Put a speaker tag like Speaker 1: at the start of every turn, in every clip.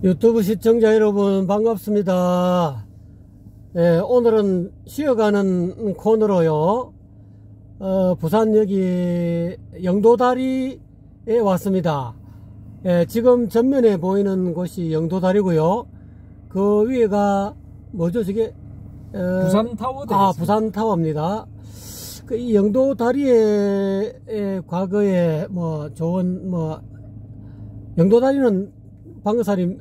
Speaker 1: 유튜브 시청자 여러분 반갑습니다. 오늘은 쉬어가는 코너로요. 부산 여기 영도다리에 왔습니다. 지금 전면에 보이는 곳이 영도다리고요. 그 위에가 뭐죠 저게?
Speaker 2: 부산타워 되겠습니다.
Speaker 1: 부산타워입니다. 이 영도다리에 과거에 뭐 좋은 영도다리는 방거사님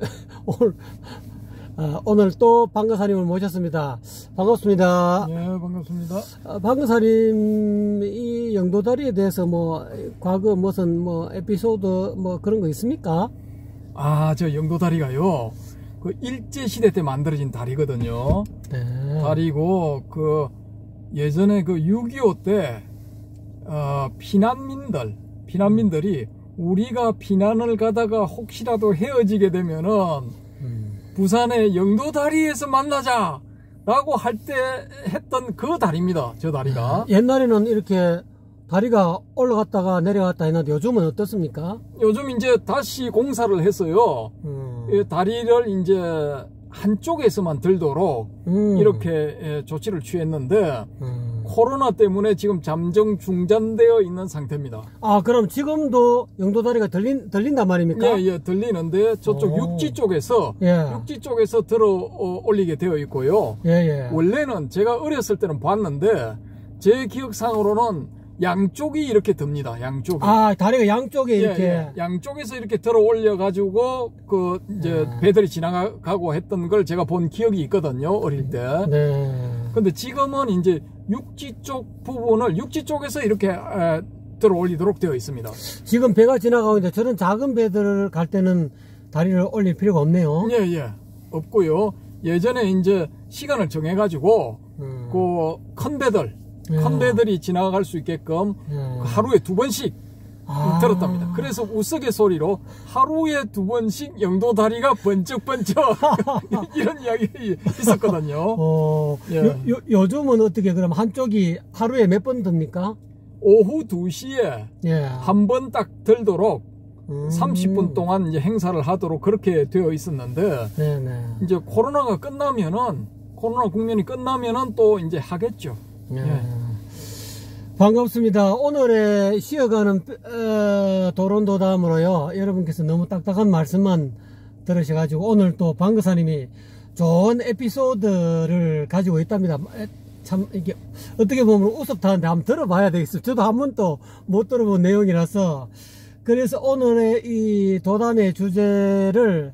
Speaker 1: 오늘 또 방거사님을 모셨습니다. 반갑습니다.
Speaker 2: 네, 반갑습니다.
Speaker 1: 방거사님 이 영도다리에 대해서 과거 무슨 에피소드 그런 거 있습니까?
Speaker 2: 저 영도다리가요. 그 일제시대 때 만들어진 다리거든요.
Speaker 1: 네.
Speaker 2: 다리고 예전에 6.25 때 피난민들이 우리가 피난을 가다가 혹시라도 헤어지게 되면은 부산의 영도다리에서 만나자 라고 할 때 했던 그 다리입니다. 저 다리가.
Speaker 1: 옛날에는 이렇게 다리가 올라갔다가 내려갔다 했는데 요즘은 어떻습니까?
Speaker 2: 요즘 이제 다시 공사를 했어요. 이 다리를 이제 한쪽에서만 들도록 이렇게 조치를 취했는데 코로나 때문에 지금 잠정 중단되어 있는 상태입니다.
Speaker 1: 그럼 지금도 영도다리가 들린단 말입니까?
Speaker 2: 예, 들리는데 저쪽 육지 쪽에서 들어 올리게 되어 있고요. 원래는 제가 어렸을 때는 봤는데 제 기억상으로는 양쪽이 이렇게 듭니다. 양쪽이.
Speaker 1: 다리가 양쪽에 이렇게.
Speaker 2: 양쪽에서 이렇게 들어 올려 가지고 이제 배들이 지나가고 했던 걸 제가 본 기억이 있거든요. 어릴 때.
Speaker 1: 네.
Speaker 2: 근데 지금은 이제 육지 쪽 부분을 육지 쪽에서 이렇게 들어 올리도록 되어 있습니다.
Speaker 1: 지금 배가 지나가고 있는데 저런 작은 배들을 갈 때는 다리를 올릴 필요가 없네요.
Speaker 2: 예. 없고요. 예전에 이제 시간을 정해 가지고 큰 배들이 지나갈 수 있게끔 하루에 2번씩 들었답니다. 그래서 우스갯소리로 하루에 2번씩 영도다리가 번쩍번쩍 이런 이야기 있었거든요.
Speaker 1: 요즘은 어떻게 그럼 한쪽이 하루에 몇 번 듭니까?
Speaker 2: 오후 2시에 한 번 딱 들도록 30분 동안 이제 행사를 하도록 그렇게 되어 있었는데 이제 코로나 국면이 끝나면은 또 이제 하겠죠.
Speaker 1: 반갑습니다. 오늘의 쉬어가는 도론도담으로요. 여러분께서 너무 딱딱한 말씀만 들으셔가지고 오늘 또 방거사님이 좋은 에피소드를 가지고 있답니다. 참 이게 어떻게 보면 우습다는데 한번 들어봐야 되겠어요. 저도 한 번도 못 들어본 내용이라서. 그래서 오늘의 이 도담의 주제를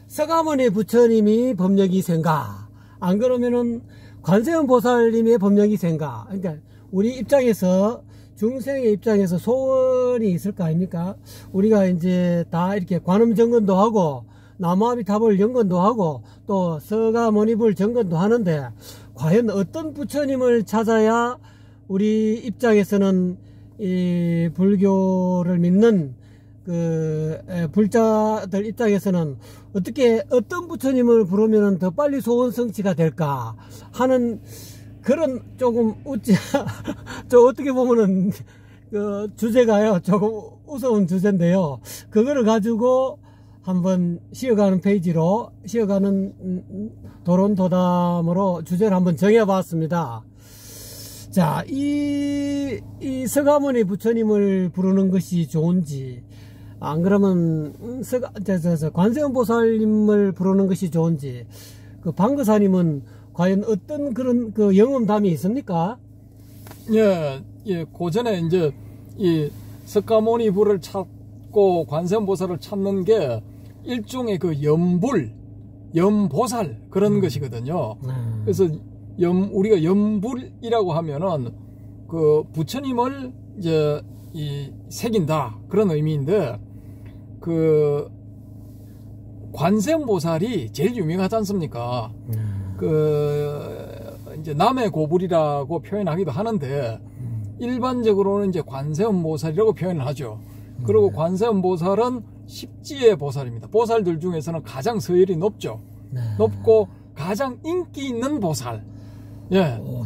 Speaker 1: 서가모니 부처님이 법력이생가, 안 그러면은 관세음 보살님의 법력이생가. 그러니까 우리 입장에서, 중생의 입장에서 소원이 있을 거 아닙니까? 우리가 이제 다 이렇게 관음 정건도 하고 나무아미타불 정건도 하고 또 서가모니불 정건도 하는데 과연 어떤 부처님을 찾아야 우리 입장에서는 이 불교를 믿는 불자들 입장에서는 어떤 부처님을 부르면 더 빨리 소원 성취가 될까 하는 그런 조금 저 어떻게 보면은 주제가요 조금 우스운 주제인데요. 그거를 가지고 한번 쉬어가는 페이지로 도론도담으로 주제를 한번 정해봤습니다. 자, 이 서가모니 부처님을 부르는 것이 좋은지, 안 그러면 관세음보살님을 부르는 것이 좋은지, 방거사님은 과연 어떤 그런 영험담이 있습니까?
Speaker 2: 고전에 이제 이 석가모니 불을 찾고 관세음보살을 찾는 게 일종의 염보살 그런 것이거든요. 그래서 우리가 염불이라고 하면은 부처님을 이제 새긴다 그런 의미인데 관세음보살이 제일 유명하지 않습니까? 이제 남의 고불이라고 표현하기도 하는데 일반적으로는 이제 관세음보살이라고 표현을 하죠. 그리고 관세음보살은 십지의 보살입니다. 보살들 중에서는 가장 서열이 높죠. 높고 가장 인기 있는 보살.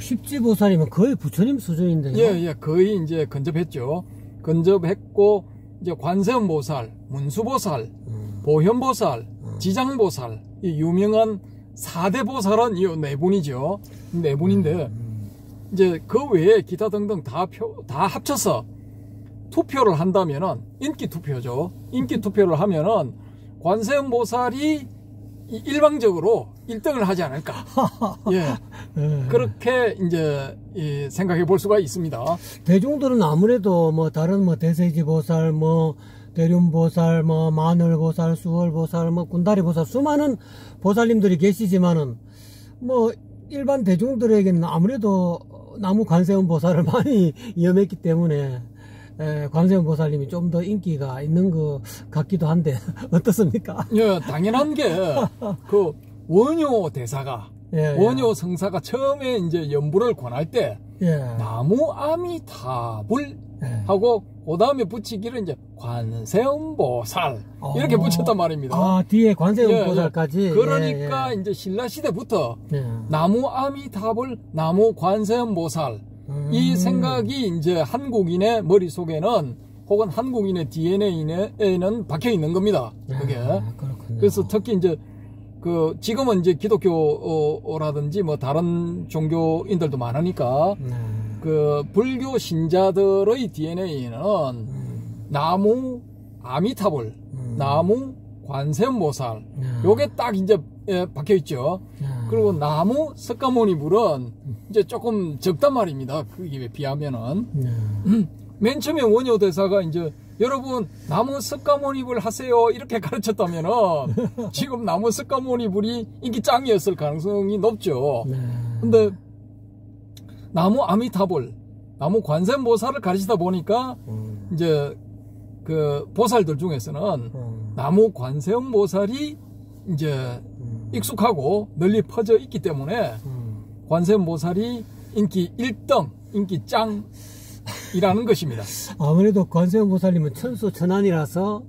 Speaker 1: 십지보살이면 거의 부처님 수준인데요.
Speaker 2: 거의 이제 근접했죠. 근접했고 이제 관세음보살, 문수보살, 보현보살, 지장보살, 이 유명한 4대 보살은 이 네 분이죠. 네 분인데 이제 그 외에 기타 등등 다 합쳐서 투표를 한다면은 인기 투표죠. 인기 투표를 하면은 관세음보살이 일방적으로 1등을 하지 않을까. 예. 그렇게 이제 생각해 볼 수가 있습니다.
Speaker 1: 대중들은 아무래도 뭐 다른 뭐 대세지보살, 뭐 대륜보살, 뭐 마늘보살, 수월보살, 뭐 군다리보살 수많은 보살님들이 계시지만은 뭐 일반 대중들에게는 아무래도 나무 관세음보살을 많이 염했기 때문에 관세음보살님이 좀 더 인기가 있는 것 같기도 한데 어떻습니까?
Speaker 2: 예, 당연한 게 그 원효 대사가 원효 성사가 처음에 이제 연부를 권할 때 나무 아미타불 하고 그 다음에 붙이기를 이제 관세음보살 이렇게 붙였단 말입니다.
Speaker 1: 아, 뒤에 관세음보살까지.
Speaker 2: 그러니까 이제 신라 시대부터 나무 아미타불, 나무 관세음보살 이 생각이 이제 한국인의 머릿속에는 혹은 한국인의 DNA에는 박혀 있는 겁니다. 그게.
Speaker 1: 그렇군요.
Speaker 2: 그래서 특히 이제 지금은 이제 기독교라든지 뭐 다른 종교인들도 많으니까 그 불교 신자들의 DNA에는 나무 아미타불, 나무 관세음보살 요게 딱 이제 박혀 있죠. 그리고 나무 석가모니불은 이제 조금 적단 말입니다. 그게 비하면은 맨 처음에 원효 대사가 이제 여러분 나무 석가모니불 하세요 이렇게 가르쳤다면은 지금 나무 석가모니불이 인기 짱이었을 가능성이 높죠. 근데 나무 아미타불, 나무 관세음보살을 가르치다 보니까 이제 그 보살들 중에서는 나무 관세음보살이 이제 익숙하고 널리 퍼져 있기 때문에 관세음보살이 인기 1등, 인기 짱이라는 것입니다.
Speaker 1: 아무래도 관세음보살님은 천수천안이라서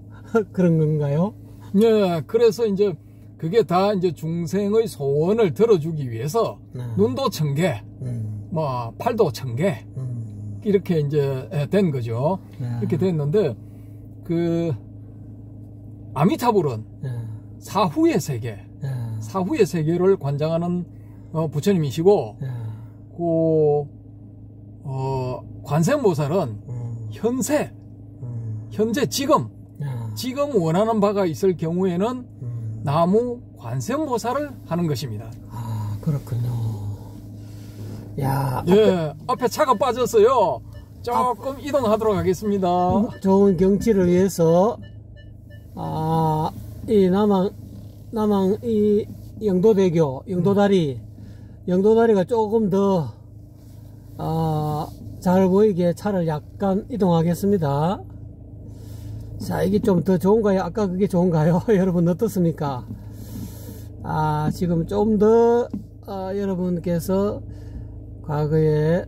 Speaker 1: 그런 건가요?
Speaker 2: 예, 그래서 이제 그게 다 이제 중생의 소원을 들어주기 위해서 눈도 1000개, 뭐 팔도 1000개 이렇게 이제 된 거죠. 이렇게 됐는데 그 아미타불은 사후의 세계, 사후의 세계를 관장하는 부처님이시고, 관세음보살은 현재 지금 원하는 바가 있을 경우에는 나무 관세음보살을 하는 것입니다.
Speaker 1: 아, 그렇군요. 야,
Speaker 2: 예, 앞에 차가 빠졌어요. 조금 이동하도록 하겠습니다.
Speaker 1: 좋은 경치를 위해서 이 남항 이 영도대교 영도다리가 조금 더 잘 보이게 차를 약간 이동하겠습니다. 자, 이게 좀 더 좋은가요? 아까 그게 좋은가요? 여러분 어떻습니까? 지금 좀 더 여러분께서 과거에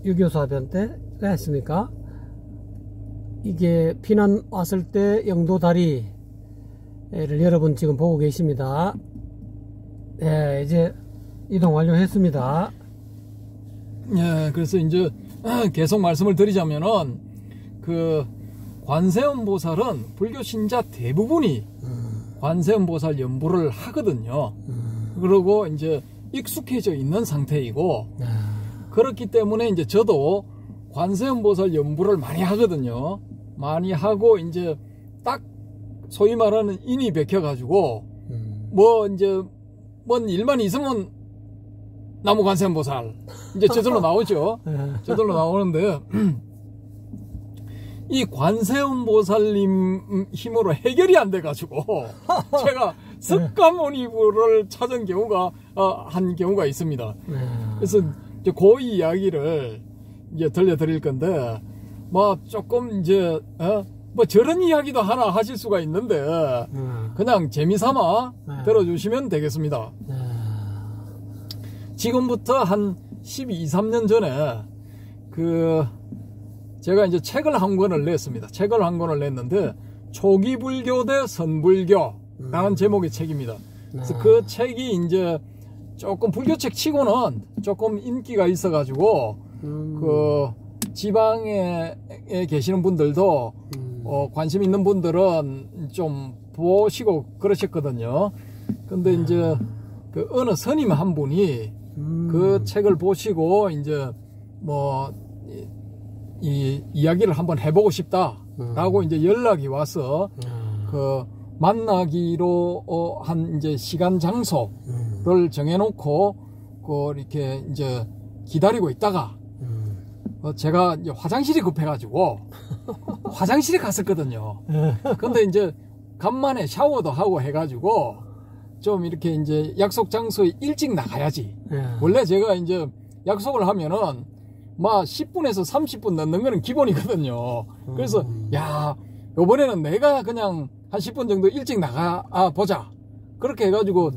Speaker 1: 유교사변 때 했습니까? 이게 피난 왔을 때 영도다리를 여러분 지금 보고 계십니다. 네, 이제 이동 완료했습니다.
Speaker 2: 예, 그래서 이제 계속 말씀을 드리자면은 그 관세음보살은 불교 신자 대부분이 관세음보살 연부를 하거든요. 그리고 이제 익숙해져 있는 상태이고 그렇기 때문에 이제 저도 관세음보살 연부를 많이 하거든요. 많이 하고 이제 딱 소위 말하는 인이 베껴가지고 뭐 이제 뭔 일만 있으면 나무 관세음보살 이제 저절로 나오죠. 저절로 나오는데 이 관세음보살님 힘으로 해결이 안 돼가지고 제가 석가모니불을 찾은 경우가 한 경우가 있습니다. 그래서 이제 그 이야기를 이제 들려드릴 건데 뭐 조금 이제 뭐 저런 이야기도 하나 하실 수가 있는데 그냥 재미삼아 들어주시면 되겠습니다. 지금부터 한 12, 13년 전에 제가 이제 책을 한 권을 냈습니다. 책을 한 권을 냈는데 초기 불교 대 선불교라는 제목의 책입니다. 그래서 그 책이 이제 조금 불교책 치고는 조금 인기가 있어가지고 그 지방에 계시는 분들도 관심 있는 분들은 좀 보시고 그러셨거든요. 근데 이제 그 어느 스님 한 분이 그 책을 보시고 이제 뭐 이 이야기를 한번 해보고 싶다라고 이제 연락이 와서 그 만나기로 한 이제 시간 장소를 정해놓고 그 이렇게 이제 기다리고 있다가 제가 이제 화장실이 급해가지고 화장실에 갔었거든요. 근데 이제 간만에 샤워도 하고 해가지고 좀 이렇게 이제 약속 장소에 일찍 나가야지. 원래 제가 이제 약속을 하면은 막 10분에서 30분 넣는 거는 기본이거든요. 그래서 야, 요번에는 내가 그냥 한 10분 정도 일찍 나가 보자. 그렇게 해가지고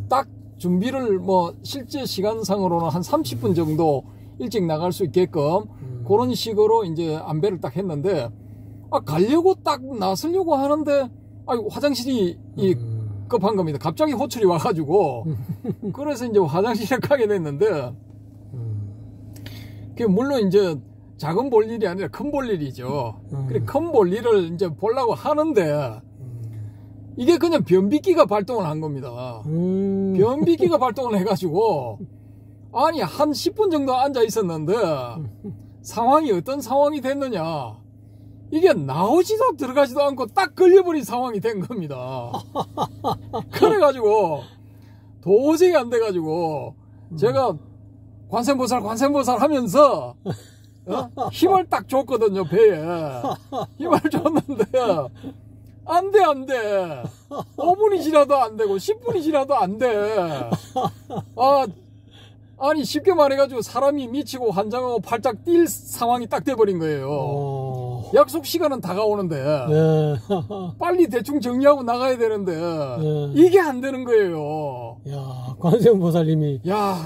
Speaker 2: 딱 준비를 뭐 실제 시간상으로는 한 30분 정도 일찍 나갈 수 있게끔 그런 식으로 이제 안배를 딱 했는데 가려고 딱 나서려고 하는데 화장실이 급한 겁니다. 갑자기 호출이 와가지고 그래서 이제 화장실에 가게 됐는데 그게 물론 이제 작은 볼일이 아니라 큰 볼일이죠. 그래 큰 볼일을 이제 보려고 하는데 이게 그냥 변비기가 발동을 한 겁니다. 변비기가 발동을 해가지고 아니 한 10분 정도 앉아 있었는데 상황이 어떤 상황이 됐느냐, 이게 나오지도 들어가지도 않고 딱 걸려버린 상황이 된 겁니다. 그래가지고 도저히 안 돼가지고 제가 관세음보살 하면서 힘을 딱 줬거든요. 배에 힘을 줬는데 안돼 5분이 지나도 안 되고 10분이 지나도 안 돼. 아니 쉽게 말해가지고 사람이 미치고 환장하고 팔짝 뛸 상황이 딱 돼버린 거예요. 약속 시간은 다가오는데 빨리 대충 정리하고 나가야 되는데 이게 안 되는 거예요.
Speaker 1: 야, 관세음보살님이
Speaker 2: 야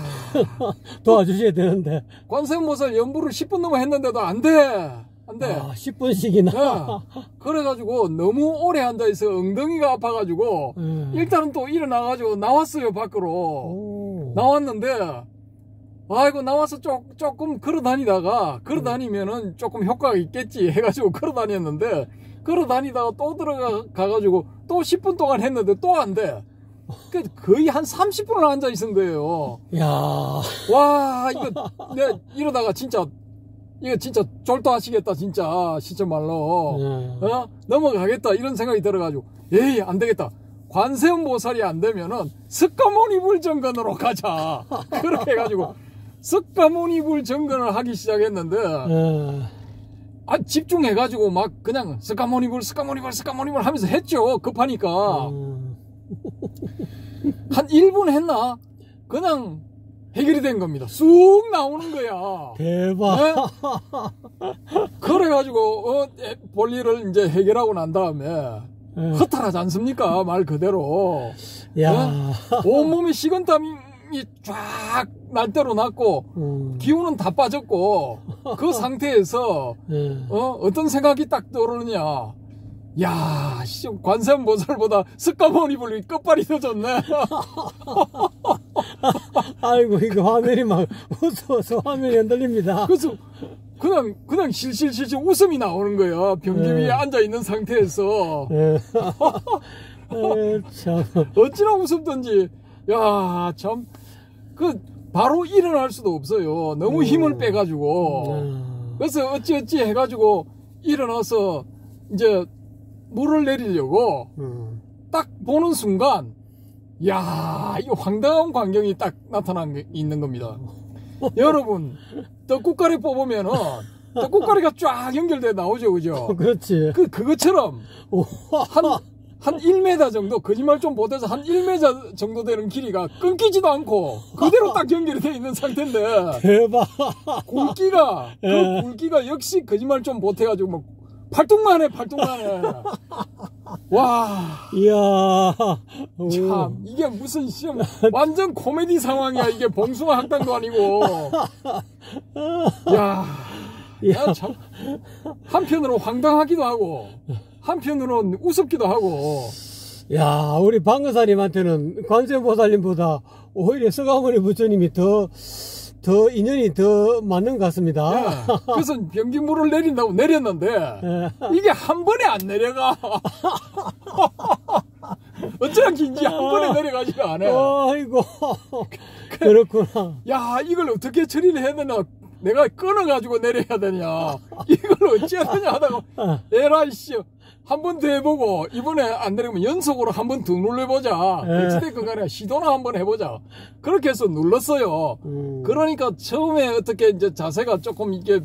Speaker 1: 도와주셔야 되는데
Speaker 2: 관세음보살 연부를 10분 넘어 했는데도 안 돼.
Speaker 1: 10분씩이나.
Speaker 2: 그래가지고 너무 오래 앉아있어 엉덩이가 아파가지고 일단은 또 일어나가지고 나왔어요. 밖으로 나왔는데 아이고 나와서 조금 걸어다니면은 조금 효과가 있겠지 해가지고 걸어다녔는데 걸어다니다가 또 들어가가지고 또 10분 동안 했는데 또 안 돼. 거의 한 30분을 앉아있은 거예요.
Speaker 1: 야,
Speaker 2: 와 이거 내가 이러다가 진짜 이거 진짜 졸도하시겠다 진짜 말로. 넘어가겠다 이런 생각이 들어가지고 에이 안 되겠다. 관세음보살이 안 되면은 석가모니불 정근으로 가자. 그렇게 해가지고 석가모니불 정근을 하기 시작했는데 집중해가지고 막 그냥 석가모니불 하면서 했죠. 급하니까. 한 1분 했나? 그냥 해결이 된 겁니다. 쑥 나오는 거야.
Speaker 1: 대박.
Speaker 2: 네? 그래가지고 볼일을 이제 해결하고 난 다음에 허탈하지 않습니까? 말 그대로.
Speaker 1: 야.
Speaker 2: 온몸에 식은땀이 쫙 날 대로 났고 기운은 다 빠졌고 그 상태에서 어떤 생각이 딱 떠오르느냐. 야, 관세음보살보다 석가모니불이 끝발이 더 좋네.
Speaker 1: 아이고, 이거 화면이 막 웃어서 화면이 흔들립니다.
Speaker 2: 그래서 그냥 실실실실 웃음이 나오는 거예요. 변기 위에 앉아 있는 상태에서.
Speaker 1: 참.
Speaker 2: 어찌나 웃었던지. 야, 참. 바로 일어날 수도 없어요. 너무 힘을 빼가지고. 그래서 어찌 해가지고 일어나서 이제 물을 내리려고 딱 보는 순간, 야, 이 황당한 광경이 딱 있는 겁니다. 여러분, 떡국가리 뽑으면은 떡국가리가 쫙 연결돼 나오죠, 그죠?
Speaker 1: 그렇지.
Speaker 2: 그것처럼 한 1m 정도, 거짓말 좀 못해서 한 1m 정도 되는 길이가 끊기지도 않고 그대로 딱 연결이 돼 있는 상태인데.
Speaker 1: 대박.
Speaker 2: 굵기가 그 굵기가 역시 거짓말 좀 못해가지고 막 팔뚝만 해. 와.
Speaker 1: 이야.
Speaker 2: 참, 이게 무슨 시험, 완전 코미디 상황이야. 이게 봉숭아 학당도 아니고. 야, 참. 한편으로 황당하기도 하고, 한편으로는 우습기도 하고.
Speaker 1: 야, 우리 방근사님한테는 관세음보살님보다 오히려 석가모니 부처님이 더 더 인연이 더 맞는 것 같습니다.
Speaker 2: 네. 그래서 변기물을 내린다고 내렸는데 이게 한 번에 안 내려가. 어쩌나 긴지 한 번에 내려가지가 않아.
Speaker 1: 아이고 그렇구나.
Speaker 2: 야, 이걸 어떻게 처리를 해야 되나. 내가 끊어가지고 내려야 되냐. 이걸 어찌해야 되냐 하다가 에라이 씨. 한 번 더 해보고 이번에 안 되면 연속으로 한 번 더 눌러보자. 어찌됐건 간에 시도나 한번 해보자. 그렇게 해서 눌렀어요. 그러니까 처음에 어떻게 이제 자세가 조금 이게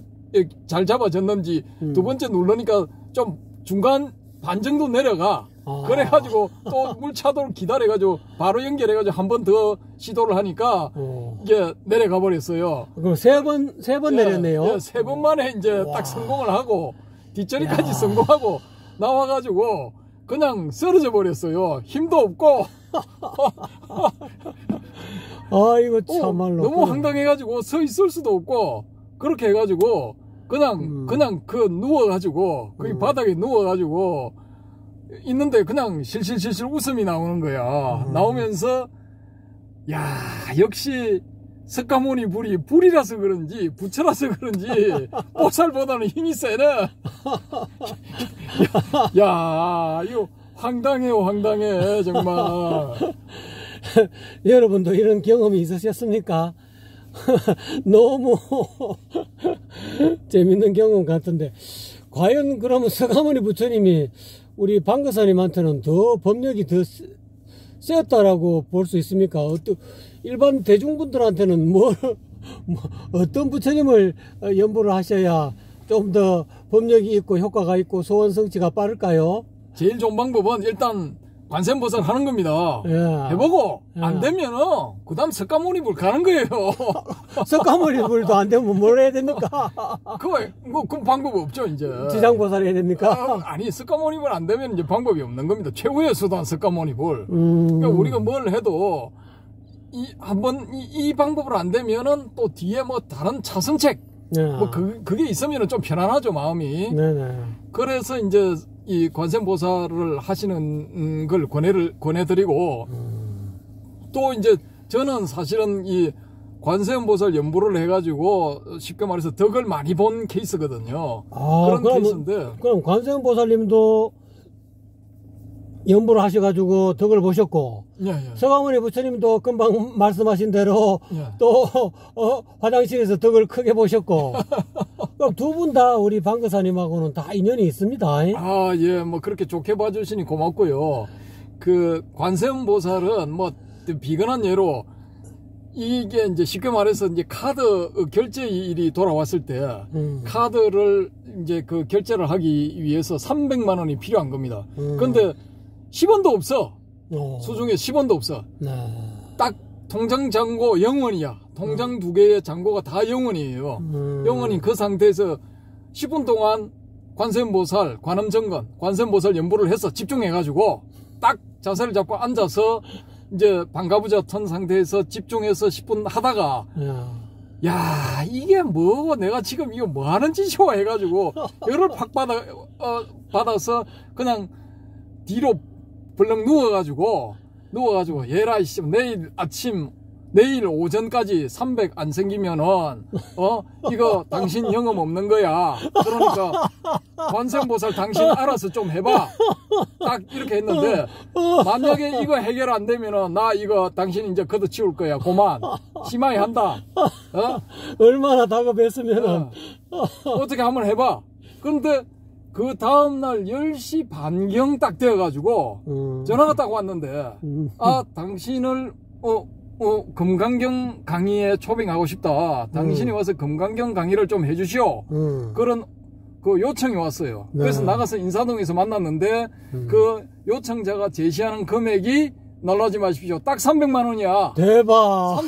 Speaker 2: 잘 잡아졌는지 두 번째 누르니까 좀 중간 반 정도 내려가. 그래가지고 또 물차도를 기다려가지고 바로 연결해가지고 한 번 더 시도를 하니까 이게 내려가 버렸어요.
Speaker 1: 그럼 세 번 내렸네요.
Speaker 2: 예, 세 번 만에 이제 딱 성공을 하고 뒷처리까지 성공하고 나와가지고 그냥 쓰러져 버렸어요. 힘도 없고.
Speaker 1: 아이고 참말로
Speaker 2: 너무 황당해가지고 서 있을 수도 없고 그렇게 해가지고 그냥 그 누워가지고 거기 바닥에 누워가지고 있는데 그냥 실실실실 웃음이 나오는 거야. 나오면서 야 역시 석가모니 불이라서 그런지 부처라서 그런지 보살보다는 힘이 세네. 야 이거 황당해요. 황당해 정말.
Speaker 1: 여러분도 이런 경험이 있으셨습니까? 너무 재밌는 경험 같은데 과연 그러면 석가모니 부처님이 우리 방거사님한테는 더 법력이 더 세었다라고 볼 수 있습니까? 일반 대중분들한테는 어떤 부처님을 연보를 하셔야 좀 더 법력이 있고 효과가 있고 소원 성취가 빠를까요?
Speaker 2: 제일 좋은 방법은 일단 관세음보살 하는 겁니다.
Speaker 1: 예.
Speaker 2: 해보고
Speaker 1: 예.
Speaker 2: 안 되면은 그 다음 석가모니불 가는 거예요.
Speaker 1: 석가모니불도 안 되면 뭘 해야 됩니까?
Speaker 2: 그 방법 없죠 이제.
Speaker 1: 지장보살 해야 됩니까?
Speaker 2: 아니 석가모니불 안 되면 이제 방법이 없는 겁니다. 최후의 수단 석가모니불. 그러니까 우리가 뭘 해도 이 방법으로 안 되면은 또 뒤에 뭐 다른 차선책 그게 있으면은 좀 편안하죠 마음이.
Speaker 1: 네네.
Speaker 2: 그래서 이제 이 관세음보살을 하시는 걸 권해드리고 또 이제 저는 사실은 이 관세음보살 연보를 해가지고 쉽게 말해서 덕을 많이 본 케이스거든요. 그런 케이스인데.
Speaker 1: 그럼 관세음보살님도 연보를 하셔가지고 덕을 보셨고, 석가모니 부처님도 금방 말씀하신 대로 또 화장실에서 덕을 크게 보셨고, 두 분 다 우리 방거사님하고는 다 인연이 있습니다.
Speaker 2: 아, 예, 뭐 그렇게 좋게 봐주시니 고맙고요. 그 관세음보살은 뭐 비근한 예로 이게 이제 쉽게 말해서 이제 카드 결제 일이 돌아왔을 때 카드를 이제 그 결제를 하기 위해서 300만 원이 필요한 겁니다. 근데 10원도 없어. 수중에 10원도 없어. 딱 통장 잔고 0원이야. 통장 두 개의 잔고가 다 0원이에요. 0원인 그 상태에서 10분 동안 관세음보살, 관음정건, 관세음보살 연보를 해서 집중해가지고 딱 자세를 잡고 앉아서 이제 반가부자 턴 상태에서 집중해서 10분 하다가 야 이게 뭐고 내가 지금 이거 뭐 하는 짓이야 해가지고 열을 팍 받아서 그냥 뒤로 벌렁 누워가지고 얘라 이씨 내일 오전까지 300 안 생기면은 이거 당신 영업 없는 거야. 그러니까 관세음보살 당신 알아서 좀 해봐. 딱 이렇게 했는데 만약에 이거 해결 안 되면은 나 이거 당신 이제 걷어치울 거야. 고만 심하게 한다.
Speaker 1: 얼마나 다급했으면은
Speaker 2: 어떻게 한번 해봐. 그런데 그 다음날 10시 반경 딱 되어가지고 전화가 딱 왔는데 당신을 금강경 강의에 초빙하고 싶다. 당신이 와서 금강경 강의를 좀 해주시오. 그런 그 요청이 왔어요. 그래서 나가서 인사동에서 만났는데 그 요청자가 제시하는 금액이 놀라지 마십시오. 딱 300만 원이야.
Speaker 1: 대박.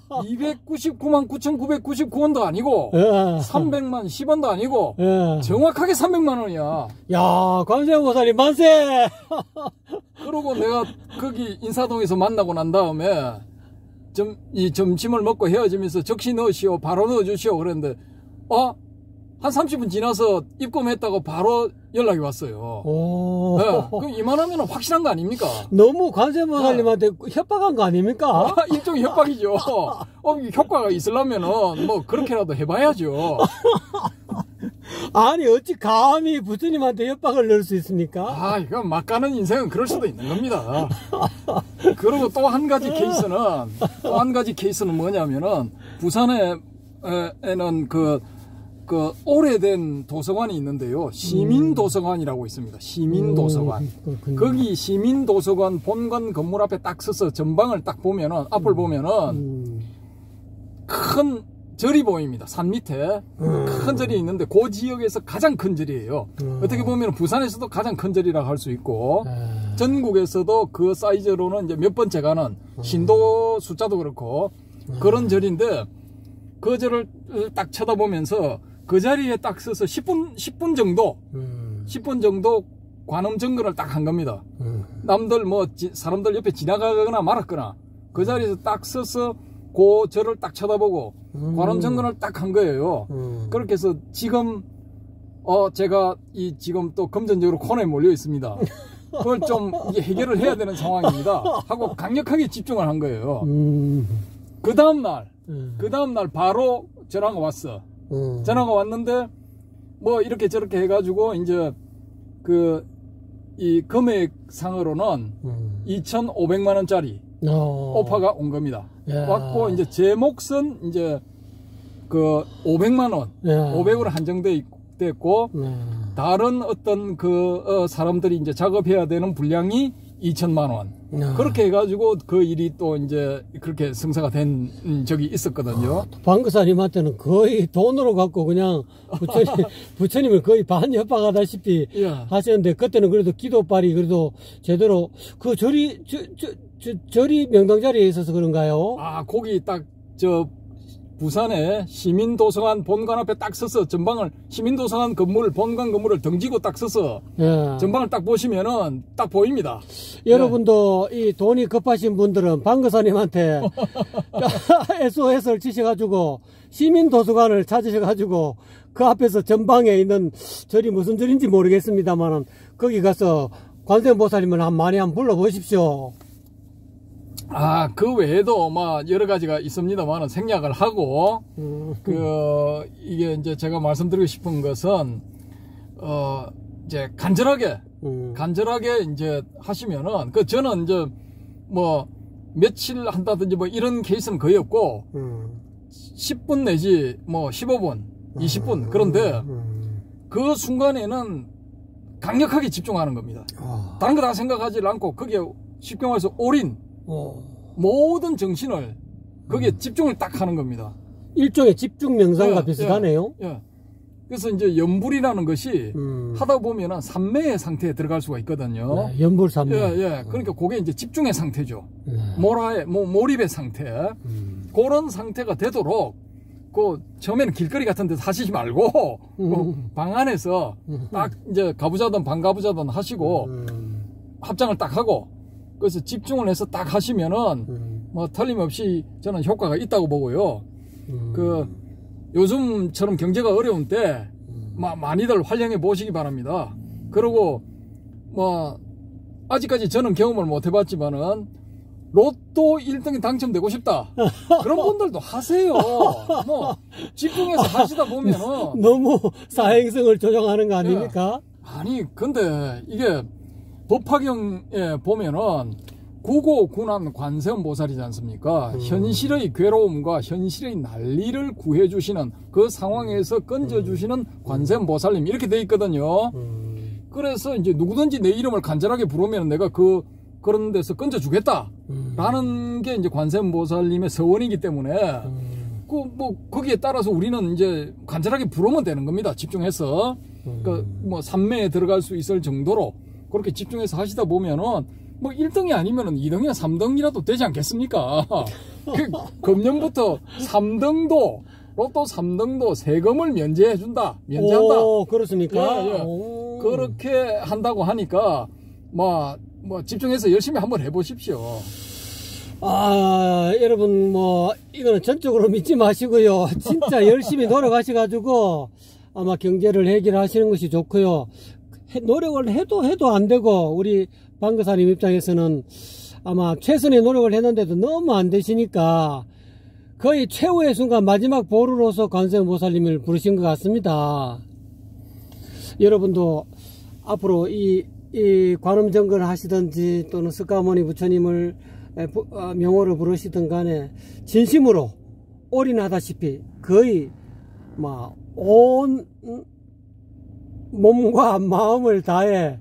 Speaker 2: 299만 9,999원도 아니고 300만 10원도 아니고 정확하게 300만 원이야.
Speaker 1: 야, 관세음보살님 만세.
Speaker 2: 그러고 내가 거기 인사동에서 만나고 난 다음에 점심을 먹고 헤어지면서 적시 넣으시오. 바로 넣어주시오. 그랬는데 한 30분 지나서 입금했다고 바로 연락이 왔어요. 그럼 이만하면 확실한 거 아닙니까?
Speaker 1: 너무 관세음보살님한테 협박한 거 아닙니까?
Speaker 2: 일종의 협박이죠. 효과가 있으려면은 뭐 그렇게라도 해봐야죠.
Speaker 1: 아니 어찌 감히 부처님한테 협박을 넣을 수 있습니까?
Speaker 2: 아, 이거 막 가는 인생은 그럴 수도 있는 겁니다. 그리고 또 한 가지 케이스는 뭐냐면은 부산에는 그 오래된 도서관이 있는데요. 시민도서관이라고 있습니다. 시민도서관. 거기 시민도서관 본관 건물 앞에 딱 서서 전방을 딱 보면은, 앞을 보면은, 큰 절이 보입니다. 산 밑에 큰 절이 있는데, 그 지역에서 가장 큰 절이에요. 어떻게 보면 부산에서도 가장 큰 절이라고 할 수 있고, 전국에서도 그 사이즈로는 이제 몇 번째 가는 신도 숫자도 그렇고, 그런 절인데, 그 절을 딱 쳐다보면서, 그 자리에 딱 서서 10분 정도, 10분 정도 관음 정거를 딱 한 겁니다. 남들 사람들 옆에 지나가거나 말았거나, 그 자리에서 딱 서서 그 절을 딱 쳐다보고, 관음 정거를 딱 한 거예요. 그렇게 해서 지금, 제가 지금 또 금전적으로 코너에 몰려 있습니다. 그걸 좀 이게 해결을 해야 되는 상황입니다. 하고 강력하게 집중을 한 거예요. 그 다음날 바로 전화가 왔어. 전화가 왔는데 뭐 이렇게 저렇게 해가지고 이제 이 금액상으로는 2,500만 원짜리 오파가 온 겁니다. 왔고 이제 제 몫은 이제 500만 원, 500으로 한정됐고 다른 어떤 사람들이 이제 작업해야 되는 분량이 2천만 원. 그렇게 해가지고 그 일이 또 이제 그렇게 성사가 된 적이 있었거든요.
Speaker 1: 방거사님한테는 거의 돈으로 갖고 그냥 부처님을 거의 반협박하다시피 하셨는데, 그때는 그래도 기도빨이 그래도 제대로 그 절이 명당 자리에 있어서 그런가요?
Speaker 2: 아, 거기 딱 부산에 시민도서관 본관 앞에 딱 서서 전방을, 시민도서관 본관 건물을 등지고 딱 서서 전방을 딱 보시면은 딱 보입니다.
Speaker 1: 여러분도 이 돈이 급하신 분들은 방거사님한테 SOS를 치셔가지고 시민도서관을 찾으셔가지고 그 앞에서 전방에 있는 절이 무슨 절인지 모르겠습니다만은 거기 가서 관세음보살님을 많이 한번 불러보십시오.
Speaker 2: 아, 그 외에도 여러 가지가 있습니다만은 생략을 하고, 이게 이제 제가 말씀드리고 싶은 것은, 이제 간절하게 이제 하시면은, 저는 이제 며칠 한다든지 이런 케이스는 거의 없고, 10분 내지 15분, 20분. 그런데 그 순간에는 강력하게 집중하는 겁니다. 다른 거 다 생각하지 않고, 거기에 쉽게 말해서 올인. 모든 정신을 거기에 집중을 딱 하는 겁니다.
Speaker 1: 일종의 집중 명상과 비슷하네요.
Speaker 2: 그래서 이제 연불이라는 것이 하다 보면은 삼매의 상태에 들어갈 수가 있거든요.
Speaker 1: 연불 삼매.
Speaker 2: 그러니까 그게 이제 집중의 상태죠. 몰입의 상태. 그런 상태가 되도록 처음에는 길거리 같은 데서 하시지 말고 방 안에서 딱 이제 가부자든 반가부자든 하시고 합장을 딱 하고, 그래서 집중을 해서 딱 하시면은 틀림없이 저는 효과가 있다고 보고요. 요즘처럼 경제가 어려운 때 많이들 활용해 보시기 바랍니다. 그리고 아직까지 저는 경험을 못 해봤지만은 로또 1등이 당첨되고 싶다, 그런 분들도 하세요. 집중해서 하시다 보면은
Speaker 1: 너무 사행성을 조정하는 거 아닙니까?
Speaker 2: 아니, 근데 이게 법화경에 보면은 구고구난 관세음보살이지 않습니까? 현실의 괴로움과 현실의 난리를 구해주시는, 그 상황에서 건져주시는 관세음보살님, 이렇게 돼 있거든요. 그래서 이제 누구든지 내 이름을 간절하게 부르면 내가 그런 데서 건져주겠다 라는 게 이제 관세음보살님의 서원이기 때문에 거기에 따라서 우리는 이제 간절하게 부르면 되는 겁니다. 집중해서. 삼매에 들어갈 수 있을 정도로 그렇게 집중해서 하시다 보면은 1등이 아니면은 2등이나 3등이라도 되지 않겠습니까? 금년부터 3등도, 로또 3등도 세금을 면제한다.
Speaker 1: 오, 그렇습니까?
Speaker 2: 그렇게 한다고 하니까 집중해서 열심히 한번 해보십시오.
Speaker 1: 여러분 이거는 전적으로 믿지 마시고요. 진짜 열심히 노력하셔가지고 아마 경제를 해결하시는 것이 좋고요. 노력을 해도 안 되고, 우리 방거사님 입장에서는 아마 최선의 노력을 했는데도 너무 안 되시니까 거의 최후의 순간 마지막 보루로서 관세음보살님을 부르신 것 같습니다. 여러분도 앞으로 이 관음정근을 하시든지 또는 석가모니 부처님을 명호를 부르시든 간에 진심으로 올인하다시피 거의 온 몸과 마음을 다해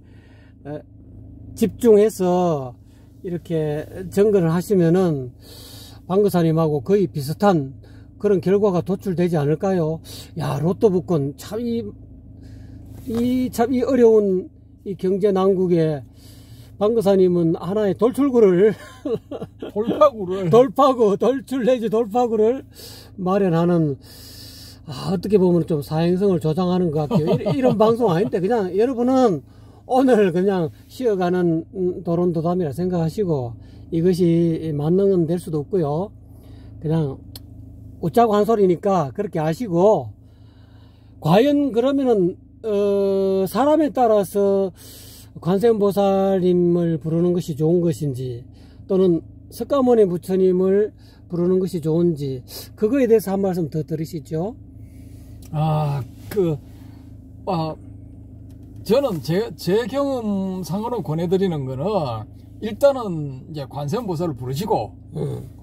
Speaker 1: 집중해서 이렇게 정근을 하시면은 방거사님하고 거의 비슷한 그런 결과가 도출되지 않을까요? 야, 로또 복권 참 이 어려운 이 경제 난국에 방거사님은 하나의 돌출구를 돌출 내지 돌파구를 마련하는, 어떻게 보면 좀 사행성을 조장하는 것 같아요. 이런 방송 아닌데 그냥 여러분은 오늘 그냥 쉬어가는 도론도담이라 생각하시고 이것이 만능은 될 수도 없고요. 그냥 웃자고 한 소리니까 그렇게 아시고, 과연 그러면은 사람에 따라서 관세음보살님을 부르는 것이 좋은 것인지 또는 석가모니 부처님을 부르는 것이 좋은지 그거에 대해서 한 말씀 더 들으시죠.
Speaker 2: 저는 제 경험상으로 권해드리는 거는 일단은 이제 관세음보살을 부르시고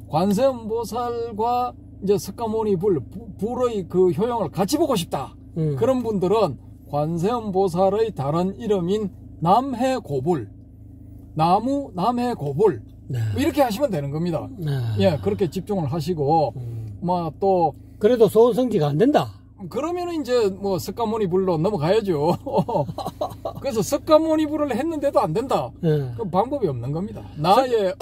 Speaker 2: 관세음보살과 이제 석가모니 불의 그 효용을 같이 보고 싶다. 그런 분들은 관세음보살의 다른 이름인 남해고불, 나무 남해고불 이렇게 하시면 되는 겁니다. 예, 그렇게 집중을 하시고 또
Speaker 1: 그래도 소원 성지가 안 된다.
Speaker 2: 그러면은 이제 석가모니 불로 넘어가야죠. 그래서 석가모니 불을 했는데도 안 된다. 그 방법이 없는 겁니다. 나의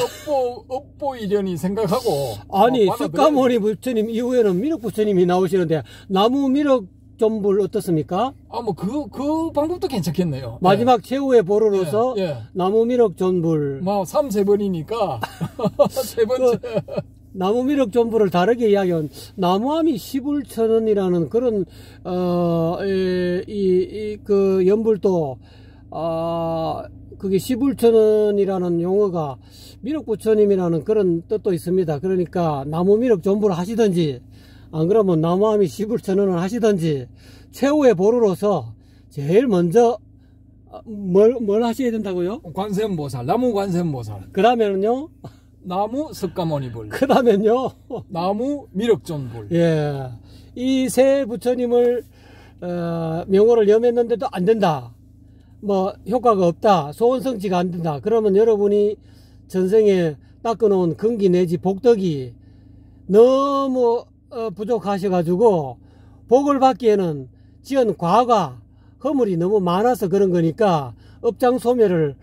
Speaker 2: 업보 이련이 생각하고.
Speaker 1: 아니, 석가모니 부처님 이후에는 미륵 부처님이 나오시는데 나무 미륵 존불 어떻습니까?
Speaker 2: 그 방법도 괜찮겠네요.
Speaker 1: 마지막 최후의 보루로서 나무 미륵 존불.
Speaker 2: 3-3번이니까 세 번째.
Speaker 1: 나무 미륵 존불을 다르게 이야기한 나무아미 시불천원이라는 그런 그 연불도 그게 시불천원이라는 용어가 미륵 부처님이라는 그런 뜻도 있습니다. 그러니까 나무 미륵 존불을 하시든지 안 그러면 나무아미 시불천원을 하시든지 최후의 보루로서 제일 먼저 뭘 하셔야 된다고요?
Speaker 2: 관세음보살, 나무 관세음보살.
Speaker 1: 그러면은요?
Speaker 2: 나무 석가모니불.
Speaker 1: 그 다음엔요?
Speaker 2: 나무 미륵존불.
Speaker 1: 예. 이 세 부처님을, 명호를 염했는데도 안 된다. 효과가 없다. 소원성지가 안 된다. 그러면 여러분이 전생에 닦아놓은 근기 내지 복덕이 너무 부족하셔가지고 복을 받기에는 지은 과가 허물이 너무 많아서 그런 거니까 업장소멸을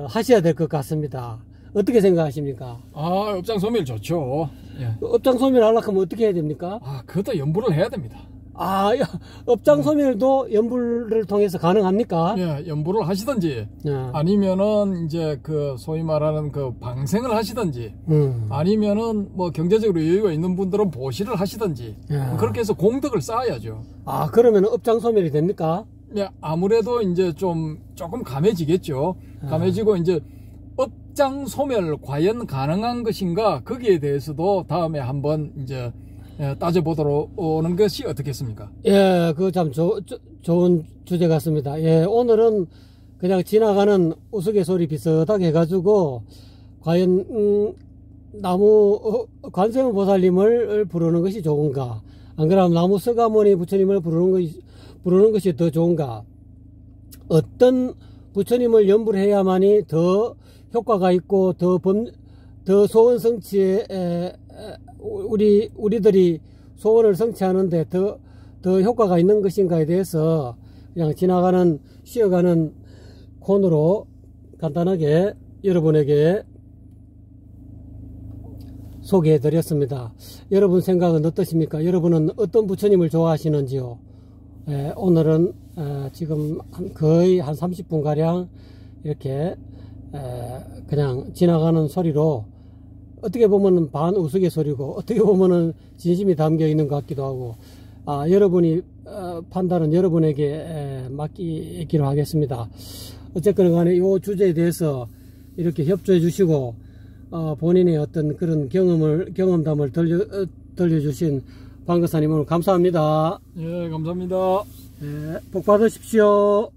Speaker 1: 하셔야 될 것 같습니다. 어떻게 생각하십니까?
Speaker 2: 업장소멸 좋죠. 예.
Speaker 1: 업장소멸 하려고 하면 어떻게 해야 됩니까?
Speaker 2: 그것도 연불을 해야 됩니다.
Speaker 1: 업장소멸도 연불을 통해서 가능합니까?
Speaker 2: 예, 연불을 하시든지, 아니면은 이제 소위 말하는 방생을 하시든지, 아니면은 경제적으로 여유가 있는 분들은 보시를 하시든지, 그렇게 해서 공덕을 쌓아야죠.
Speaker 1: 그러면 업장소멸이 됩니까?
Speaker 2: 예, 아무래도 이제 조금 감해지겠죠. 감해지고 이제 업장 소멸 과연 가능한 것인가, 거기에 대해서도 다음에 한번 이제 따져보도록 오는 것이 어떻겠습니까?
Speaker 1: 예, 그거 참 좋은 주제 같습니다. 예, 오늘은 그냥 지나가는 우스갯소리 비슷하게 해가지고 과연 나무 관세음 보살님을 부르는 것이 좋은가, 안 그러면 나무 석가모니 부처님을 부르는 것이 더 좋은가, 어떤 부처님을 연불해야만이 더 효과가 있고 더 소원 성취에 우리들이 소원을 성취하는데 더 효과가 있는 것인가에 대해서 그냥 쉬어가는 코너로 간단하게 여러분에게 소개해 드렸습니다. 여러분 생각은 어떠십니까? 여러분은 어떤 부처님을 좋아하시는지요? 오늘은 지금 거의 한 30분 가량 이렇게 그냥 지나가는 소리로, 어떻게 보면은 반 우스갯소리고 어떻게 보면은 진심이 담겨 있는 것 같기도 하고, 여러분이 판단은 여러분에게 맡기기로 하겠습니다. 어쨌거나 간에 이 주제에 대해서 이렇게 협조해 주시고 본인의 어떤 그런 경험담을 들려주신 방거사님 오늘 감사합니다.
Speaker 2: 예, 감사합니다.
Speaker 1: 네, 복 받으십시오.